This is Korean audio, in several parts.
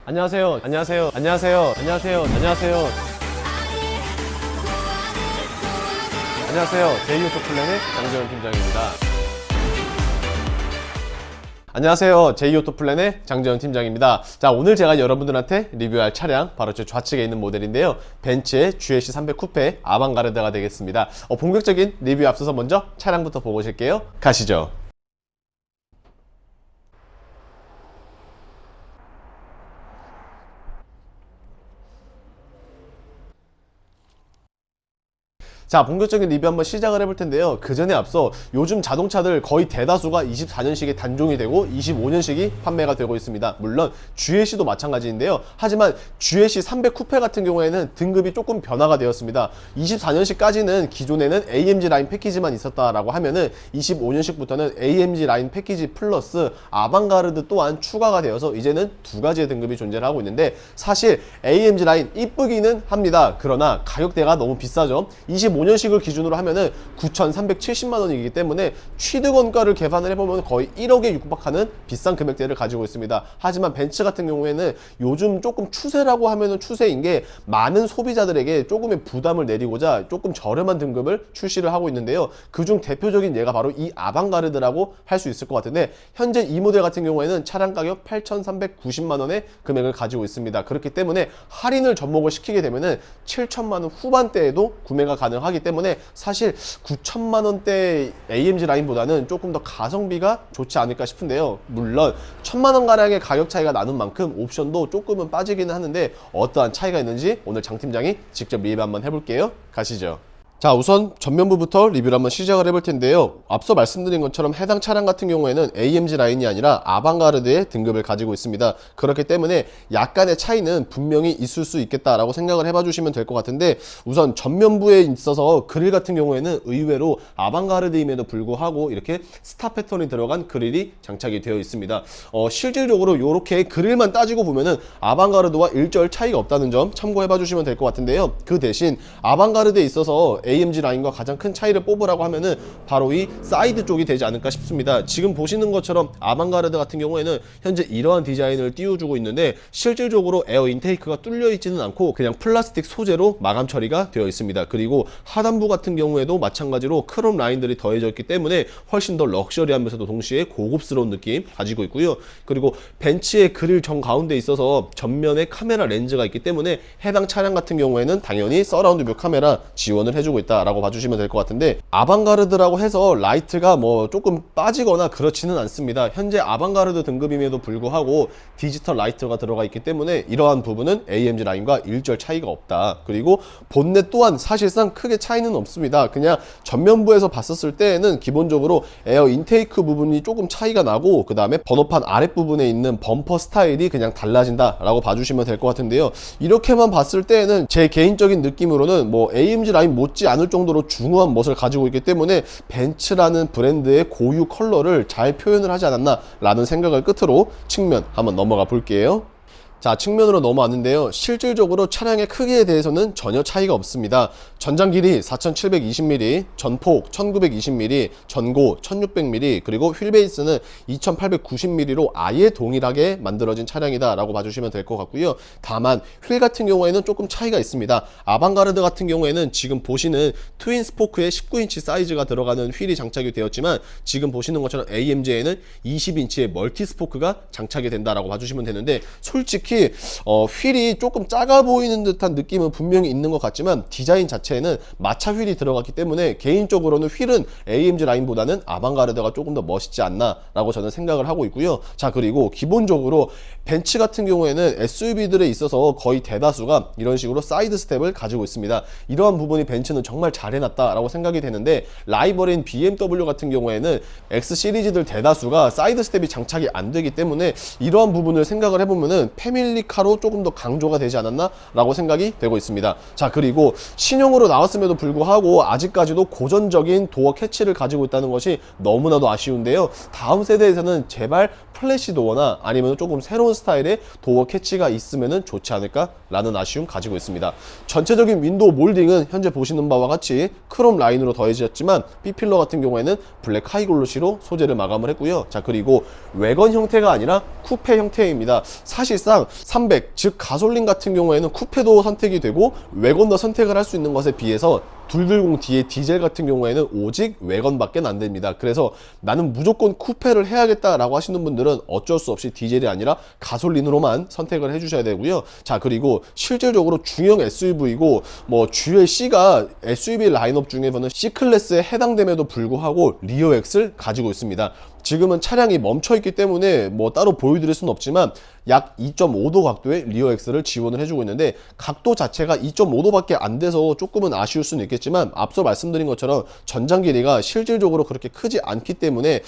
안녕하세요. 안녕하세요. 안녕하세요. 안녕하세요. 안녕하세요. 안녕하세요. 제이오토플랜의 장재현 팀장입니다. 안녕하세요. 제이오토플랜의 장재현 팀장입니다. 자, 오늘 제가 여러분들한테 리뷰할 차량 바로 제 좌측에 있는 모델인데요. 벤츠의 GLC300 쿠페 아방가르드가 되겠습니다. 본격적인 리뷰 앞서서 먼저 차량부터 보고 오실게요. 가시죠. 자, 본격적인 리뷰 한번 시작을 해볼 텐데요. 그 전에 앞서 요즘 자동차들 거의 대다수가 24년식이 단종이 되고 25년식이 판매가 되고 있습니다. 물론 GLC도 마찬가지인데요. 하지만 GLC 300 쿠페 같은 경우에는 등급이 조금 변화가 되었습니다. 24년식까지는 기존에는 AMG 라인 패키지만 있었다라고 하면은 25년식부터는 AMG 라인 패키지 플러스 아방가르드 또한 추가가 되어서 이제는 두 가지의 등급이 존재를 하고 있는데, 사실 AMG 라인 이쁘기는 합니다. 그러나 가격대가 너무 비싸죠. 25년식을 기준으로 하면은 9,370만 원이기 때문에 취득 원가를 계산을 해보면 거의 1억에 육박하는 비싼 금액대를 가지고 있습니다. 하지만 벤츠 같은 경우에는 요즘 조금 추세라고 하면은 추세인 게 많은 소비자들에게 조금의 부담을 내리고자 조금 저렴한 등급을 출시를 하고 있는데요. 그중 대표적인 예가 바로 이 아방가르드라고 할 수 있을 것 같은데, 현재 이 모델 같은 경우에는 차량 가격 8,390만 원의 금액을 가지고 있습니다. 그렇기 때문에 할인을 접목을 시키게 되면은 7천만 원 후반대에도 구매가 가능하기 때문에 사실 9천만 원대 AMG 라인보다는 조금 더 가성비가 좋지 않을까 싶은데요. 물론 1,000만 원 가량의 가격 차이가 나는 만큼 옵션도 조금은 빠지기는 하는데, 어떠한 차이가 있는지 오늘 장 팀장이 직접 리뷰 한번 해볼게요. 가시죠. 자, 우선 전면부부터 리뷰를 한번 시작을 해볼 텐데요. 앞서 말씀드린 것처럼 해당 차량 같은 경우에는 AMG 라인이 아니라 아방가르드의 등급을 가지고 있습니다. 그렇기 때문에 약간의 차이는 분명히 있을 수 있겠다라고 생각을 해봐 주시면 될 것 같은데, 우선 전면부에 있어서 그릴 같은 경우에는 의외로 아방가르드임에도 불구하고 이렇게 스타 패턴이 들어간 그릴이 장착이 되어 있습니다. 실질적으로 이렇게 그릴만 따지고 보면은 아방가르드와 일절 차이가 없다는 점 참고해봐 주시면 될 것 같은데요. 그 대신 아방가르드에 있어서 AMG 라인과 가장 큰 차이를 뽑으라고 하면은 바로 이 사이드 쪽이 되지 않을까 싶습니다. 지금 보시는 것처럼 아방가르드 같은 경우에는 현재 이러한 디자인을 띄워주고 있는데, 실질적으로 에어 인테이크가 뚫려 있지는 않고 그냥 플라스틱 소재로 마감 처리가 되어 있습니다. 그리고 하단부 같은 경우에도 마찬가지로 크롬 라인들이 더해져 있기 때문에 훨씬 더 럭셔리하면서도 동시에 고급스러운 느낌 가지고 있고요. 그리고 벤츠의 그릴 정 가운데 있어서 전면에 카메라 렌즈가 있기 때문에 해당 차량 같은 경우에는 당연히 서라운드 뷰 카메라 지원을 해주고 있다라고 봐주시면 될 것 같은데, 아방가르드라고 해서 라이트가 뭐 조금 빠지거나 그렇지는 않습니다. 현재 아방가르드 등급임에도 불구하고 디지털 라이트가 들어가 있기 때문에 이러한 부분은 AMG 라인과 일절 차이가 없다. 그리고 본넷 또한 사실상 크게 차이는 없습니다. 그냥 전면부에서 봤었을 때에는 기본적으로 에어 인테이크 부분이 조금 차이가 나고, 그 다음에 번호판 아랫부분에 있는 범퍼 스타일이 그냥 달라진다 라고 봐주시면 될 것 같은데요. 이렇게만 봤을 때에는 제 개인적인 느낌으로는 뭐 AMG 라인 못지 않을 정도로 중후한 멋을 가지고 있기 때문에 벤츠라는 브랜드의 고유 컬러를 잘 표현을 하지 않았나 라는 생각을 끝으로 측면 한번 넘어가 볼게요. 자, 측면으로 넘어왔는데요. 실질적으로 차량의 크기에 대해서는 전혀 차이가 없습니다. 전장 길이 4720mm, 전폭 1920mm, 전고 1600mm, 그리고 휠베이스는 2890mm로 아예 동일하게 만들어진 차량이다 라고 봐주시면 될 것 같고요. 다만 휠 같은 경우에는 조금 차이가 있습니다. 아방가르드 같은 경우에는 지금 보시는 트윈 스포크에 19인치 사이즈가 들어가는 휠이 장착이 되었지만, 지금 보시는 것처럼 AMG에는 20인치의 멀티 스포크가 장착이 된다라고 봐주시면 되는데, 솔직히 휠이 조금 작아 보이는 듯한 느낌은 분명히 있는 것 같지만 디자인 자체에는 마차 휠이 들어갔기 때문에 개인적으로는 휠은 AMG 라인보다는 아방가르드가 조금 더 멋있지 않나 라고 저는 생각을 하고 있고요. 자, 그리고 기본적으로 벤츠 같은 경우에는 SUV들에 있어서 거의 대다수가 이런 식으로 사이드 스텝을 가지고 있습니다. 이러한 부분이 벤츠는 정말 잘 해놨다 라고 생각이 되는데, 라이벌인 BMW 같은 경우에는 X 시리즈들 대다수가 사이드 스텝이 장착이 안 되기 때문에 이러한 부분을 생각을 해보면은 패밀리카로 조금 더 강조가 되지 않았나 라고 생각이 되고 있습니다. 자, 그리고 신형으로 나왔음에도 불구하고 아직까지도 고전적인 도어 캐치를 가지고 있다는 것이 너무나도 아쉬운데요. 다음 세대에서는 제발 플래시 도어나 아니면 조금 새로운 스타일의 도어 캐치가 있으면 좋지 않을까 라는 아쉬움 가지고 있습니다. 전체적인 윈도우 몰딩은 현재 보시는 바와 같이 크롬 라인으로 더해졌지만, B필러 같은 경우에는 블랙 하이글로시로 소재를 마감을 했고요. 자, 그리고 외건 형태가 아니라 쿠페 형태입니다. 사실상 300, 즉 가솔린 같은 경우에는 쿠페도 선택이 되고 외건도 선택을 할 수 있는 것에 비해서 220D의 디젤 같은 경우에는 오직 외건밖에 안 됩니다. 그래서 나는 무조건 쿠페를 해야겠다라고 하시는 분들은 어쩔 수 없이 디젤이 아니라 가솔린으로만 선택을 해주셔야 되고요. 자, 그리고 실질적으로 중형 SUV고 뭐 GLC가 SUV 라인업 중에서는 C클래스에 해당됨에도 불구하고 리어엑스를 가지고 있습니다. 지금은 차량이 멈춰 있기 때문에 뭐 따로 보여드릴 수는 없지만 약 2.5도 각도의 리어엑스를 지원을 해주고 있는데, 각도 자체가 2.5도밖에 안 돼서 조금은 아쉬울 수는 있겠지만 앞서 말씀드린 것처럼 전장 길이가 실질적으로 그렇게 크지 않기 때문에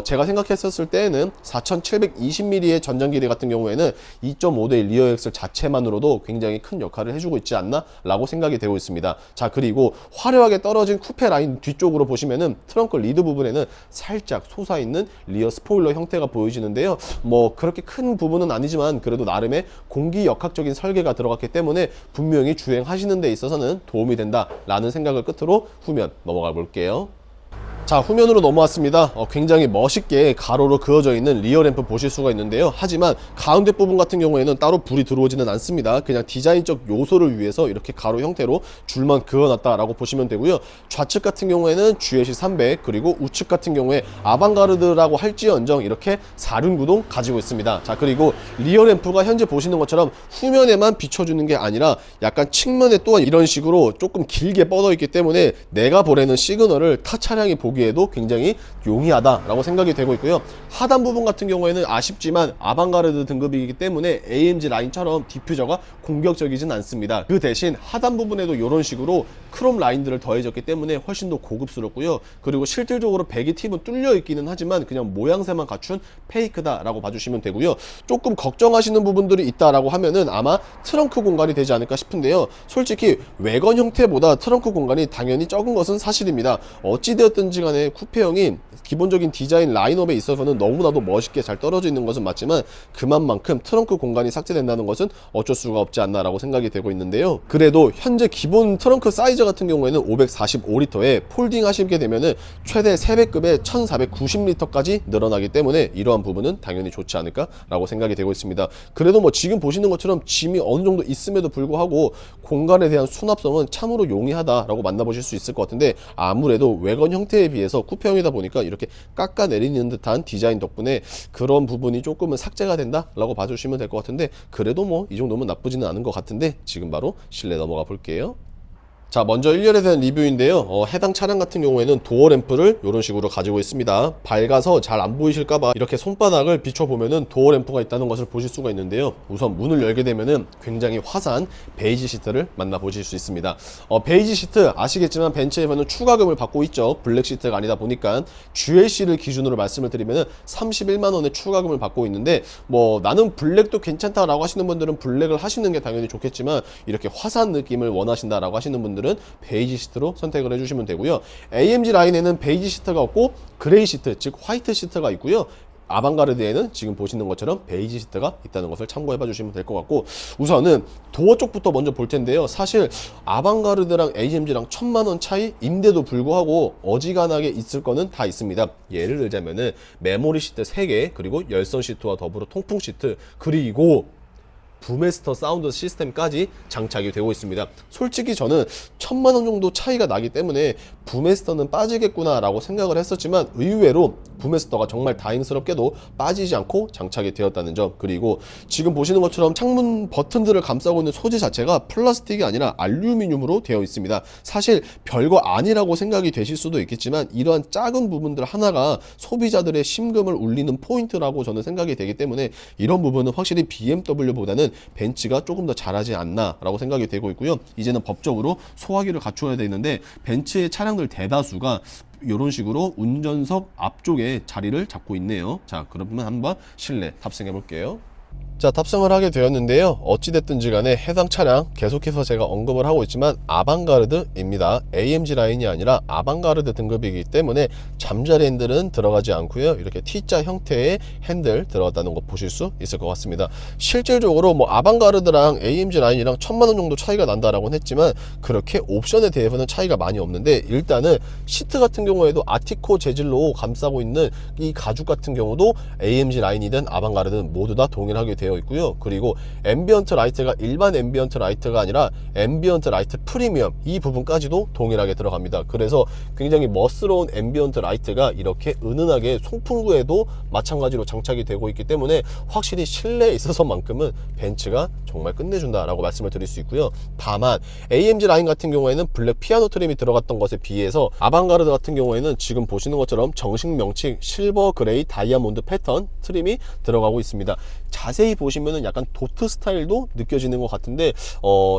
제가 생각했었을 때에는 4720mm의 전장 길이 같은 경우에는 2.5도의 리어엑스 자체만으로도 굉장히 큰 역할을 해주고 있지 않나 라고 생각이 되고 있습니다. 자, 그리고 화려하게 떨어진 쿠페 라인 뒤쪽으로 보시면은 트렁크 리드 부분에는 살짝 솟아있는 리어 스포일러 형태가 보여지는데요. 뭐 그렇게 큰 부분은 아니지만 그래도 나름의 공기역학적인 설계가 들어갔기 때문에 분명히 주행하시는 데 있어서는 도움이 된다 라는 생각을 끝으로 후면 넘어가 볼게요. 자, 후면으로 넘어왔습니다. 굉장히 멋있게 가로로 그어져 있는 리어 램프 보실 수가 있는데요. 하지만 가운데 부분 같은 경우에는 따로 불이 들어오지는 않습니다. 그냥 디자인적 요소를 위해서 이렇게 가로 형태로 줄만 그어놨다라고 보시면 되고요. 좌측 같은 경우에는 GLC 300, 그리고 우측 같은 경우에 아방가르드라고 할지언정 이렇게 4륜구동 가지고 있습니다. 자, 그리고 리어 램프가 현재 보시는 것처럼 후면에만 비춰주는 게 아니라 약간 측면에 또한 이런 식으로 조금 길게 뻗어 있기 때문에 내가 보내는 시그널을 타 차량이 보기에도 굉장히 용이하다라고 생각이 되고 있고요. 하단 부분 같은 경우에는 아쉽지만 아방가르드 등급이기 때문에 AMG 라인처럼 디퓨저가 공격적이진 않습니다. 그 대신 하단 부분에도 이런 식으로 크롬 라인들을 더해졌기 때문에 훨씬 더 고급스럽고요. 그리고 실질적으로 배기 팁은 뚫려 있기는 하지만 그냥 모양새만 갖춘 페이크다라고 봐주시면 되고요. 조금 걱정하시는 부분들이 있다라고 하면은 아마 트렁크 공간이 되지 않을까 싶은데요. 솔직히 외건 형태보다 트렁크 공간이 당연히 적은 것은 사실입니다. 어찌되었든지 간에 쿠페형이 기본적인 디자인 라인업에 있어서는 너무나도 멋있게 잘 떨어져 있는 것은 맞지만 그만큼 트렁크 공간이 삭제된다는 것은 어쩔 수가 없지 않나 라고 생각이 되고 있는데요. 그래도 현재 기본 트렁크 사이즈 같은 경우에는 545리터에 폴딩 하시게 되면은 최대 3배급의 1490리터까지 늘어나기 때문에 이러한 부분은 당연히 좋지 않을까 라고 생각이 되고 있습니다. 그래도 뭐 지금 보시는 것처럼 짐이 어느 정도 있음에도 불구하고 공간에 대한 수납성은 참으로 용이하다 라고 만나보실 수 있을 것 같은데, 아무래도 외건 형태에 비해서 쿠페형이다 보니까 이렇게 깎아내리는 듯한 디자인 덕분에 그런 부분이 조금은 삭제가 된다 라고 봐주시면 될 것 같은데, 그래도 뭐 이 정도면 나쁘지는 않은 것 같은데 지금 바로 실내 넘어가 볼게요. 자, 먼저 1열에 대한 리뷰인데요. 해당 차량 같은 경우에는 도어 램프를 이런 식으로 가지고 있습니다. 밝아서 잘 안 보이실까봐 이렇게 손바닥을 비춰보면은 도어 램프가 있다는 것을 보실 수가 있는데요. 우선 문을 열게 되면은 굉장히 화사한 베이지 시트를 만나보실 수 있습니다. 베이지 시트 아시겠지만 벤츠에서는 추가금을 받고 있죠. 블랙 시트가 아니다 보니까 GLC를 기준으로 말씀을 드리면은 31만원의 추가금을 받고 있는데, 뭐 나는 블랙도 괜찮다라고 하시는 분들은 블랙을 하시는 게 당연히 좋겠지만 이렇게 화사한 느낌을 원하신다라고 하시는 분들은 베이지 시트로 선택을 해주시면 되고요. AMG 라인에는 베이지 시트가 없고 그레이 시트, 즉 화이트 시트가 있고요. 아방가르드에는 지금 보시는 것처럼 베이지 시트가 있다는 것을 참고해 봐 주시면 될 것 같고, 우선은 도어 쪽부터 먼저 볼 텐데요. 사실 아방가르드랑 AMG랑 1000만원 차이인데도 불구하고 어지간하게 있을 거는 다 있습니다. 예를 들자면은 메모리 시트 3개, 그리고 열선 시트와 더불어 통풍 시트, 그리고 부메스터 사운드 시스템까지 장착이 되고 있습니다. 솔직히 저는 1000만원 정도 차이가 나기 때문에 부메스터는 빠지겠구나 라고 생각을 했었지만 의외로 부메스터가 정말 다행스럽게도 빠지지 않고 장착이 되었다는 점, 그리고 지금 보시는 것처럼 창문 버튼들을 감싸고 있는 소재 자체가 플라스틱이 아니라 알루미늄으로 되어 있습니다. 사실 별거 아니라고 생각이 되실 수도 있겠지만 이러한 작은 부분들 하나가 소비자들의 심금을 울리는 포인트라고 저는 생각이 되기 때문에 이런 부분은 확실히 BMW보다는 벤츠가 조금 더 잘하지 않나 라고 생각이 되고 있고요. 이제는 법적으로 소화기를 갖춰야 되는데 벤츠의 차량들 대다수가 이런 식으로 운전석 앞쪽에 자리를 잡고 있네요. 자, 그러면 한번 실내 탑승해 볼게요. 자, 탑승을 하게 되었는데요. 어찌됐든지 간에 해당 차량 계속해서 제가 언급을 하고 있지만 아방가르드입니다. AMG 라인이 아니라 아방가르드 등급이기 때문에 잠자리 핸들은 들어가지 않고요. 이렇게 T자 형태의 핸들 들어갔다는 거 보실 수 있을 것 같습니다. 실질적으로 뭐 아방가르드랑 AMG 라인이랑 1000만원 정도 차이가 난다라고는 했지만 그렇게 옵션에 대해서는 차이가 많이 없는데, 일단은 시트 같은 경우에도 아티코 재질로 감싸고 있는 이 가죽 같은 경우도 AMG 라인이든 아방가르드는 모두 다 동일하게 되어 되어 있고요. 그리고 앰비언트 라이트가 일반 앰비언트 라이트가 아니라 앰비언트 라이트 프리미엄, 이 부분까지도 동일하게 들어갑니다. 그래서 굉장히 멋스러운 앰비언트 라이트가 이렇게 은은하게 송풍구에도 마찬가지로 장착이 되고 있기 때문에 확실히 실내에 있어서만큼은 벤츠가 정말 끝내준다라고 말씀을 드릴 수 있고요. 다만 AMG 라인 같은 경우에는 블랙 피아노 트림이 들어갔던 것에 비해서 아방가르드 같은 경우에는 지금 보시는 것처럼 정식 명칭 실버 그레이 다이아몬드 패턴 트림이 들어가고 있습니다. 자세히 보시면은 약간 도트 스타일도 느껴지는 것 같은데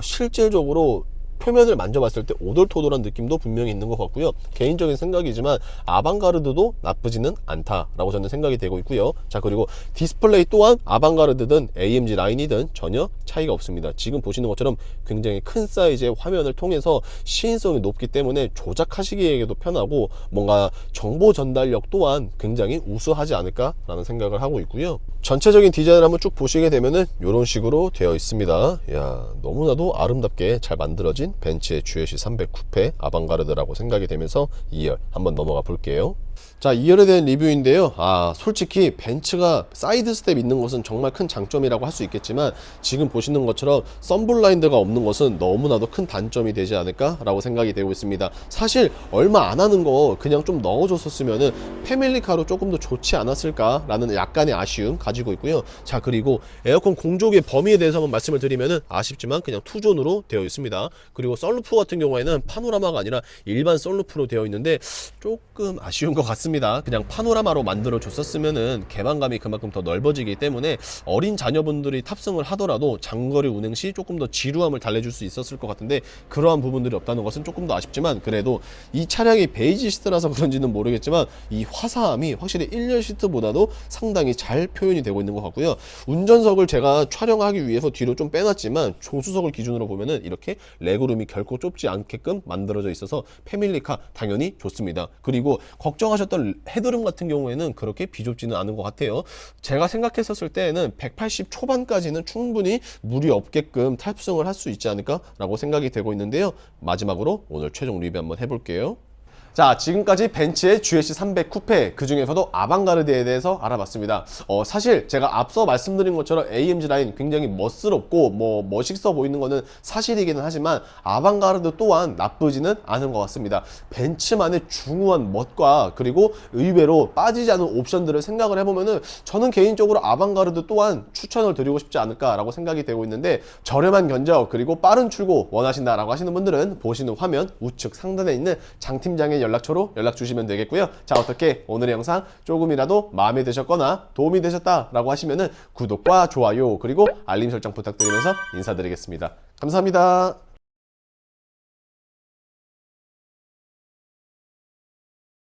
실질적으로 표면을 만져봤을 때 오돌토돌한 느낌도 분명히 있는 것 같고요. 개인적인 생각이지만 아방가르드도 나쁘지는 않다라고 저는 생각이 되고 있고요. 자, 그리고 디스플레이 또한 아방가르드든 AMG 라인이든 전혀 차이가 없습니다. 지금 보시는 것처럼 굉장히 큰 사이즈의 화면을 통해서 시인성이 높기 때문에 조작하시기에도 편하고 뭔가 정보 전달력 또한 굉장히 우수하지 않을까라는 생각을 하고 있고요. 전체적인 디자인을 한번 쭉 보시게 되면은 이런 식으로 되어 있습니다. 야, 너무나도 아름답게 잘 만들어진 벤츠의 GLC 300 쿠페 아방가르드라고 생각이 되면서 2열 한번 넘어가 볼게요. 자, 2열에 대한 리뷰인데요. 솔직히 벤츠가 사이드 스텝 있는 것은 정말 큰 장점이라고 할 수 있겠지만 지금 보시는 것처럼 썬블라인드가 없는 것은 너무나도 큰 단점이 되지 않을까 라고 생각이 되고 있습니다. 사실 얼마 안 하는 거 그냥 좀 넣어줬었으면은 패밀리카로 조금 더 좋지 않았을까 라는 약간의 아쉬움 가지고 있고요. 자, 그리고 에어컨 공조기의 범위에 대해서 한번 말씀을 드리면은 아쉽지만 그냥 투존으로 되어 있습니다. 그리고 썬루프 같은 경우에는 파노라마가 아니라 일반 썬루프로 되어 있는데 조금 아쉬운 것 같습니다. 그냥 파노라마로 만들어 줬었으면은 개방감이 그만큼 더 넓어지기 때문에 어린 자녀분들이 탑승을 하더라도 장거리 운행 시 조금 더 지루함을 달래줄 수 있었을 것 같은데 그러한 부분들이 없다는 것은 조금 더 아쉽지만 그래도 이 차량이 베이지 시트라서 그런지는 모르겠지만 이 화사함이 확실히 1열 시트보다도 상당히 잘 표현이 되고 있는 것 같고요. 운전석을 제가 촬영하기 위해서 뒤로 좀 빼놨지만 조수석을 기준으로 보면은 이렇게 레그룸이 결코 좁지 않게끔 만들어져 있어서 패밀리카 당연히 좋습니다. 그리고 걱정하셨던 헤드룸 같은 경우에는 그렇게 비좁지는 않은 것 같아요. 제가 생각했었을 때에는 180 초반까지는 충분히 무리 없게끔 탑승을 할 수 있지 않을까 라고 생각이 되고 있는데요. 마지막으로 오늘 최종 리뷰 한번 해볼게요. 자, 지금까지 벤츠의 GLC 300 쿠페, 그 중에서도 아방가르드에 대해서 알아봤습니다. 사실 제가 앞서 말씀드린 것처럼 AMG 라인 굉장히 멋스럽고 멋있어 보이는 거는 사실이기는 하지만 아방가르드 또한 나쁘지는 않은 것 같습니다. 벤츠만의 중후한 멋과 그리고 의외로 빠지지 않은 옵션들을 생각을 해보면은 저는 개인적으로 아방가르드 또한 추천을 드리고 싶지 않을까라고 생각이 되고 있는데 저렴한 견적 그리고 빠른 출고 원하신다라고 하시는 분들은 보시는 화면 우측 상단에 있는 장 팀장의 연락처로 연락 주시면 되겠고요. 자, 어떻게 오늘의 영상 조금이라도 마음에 드셨거나 도움이 되셨다라고 하시면은 구독과 좋아요 그리고 알림 설정 부탁드리면서 인사드리겠습니다. 감사합니다.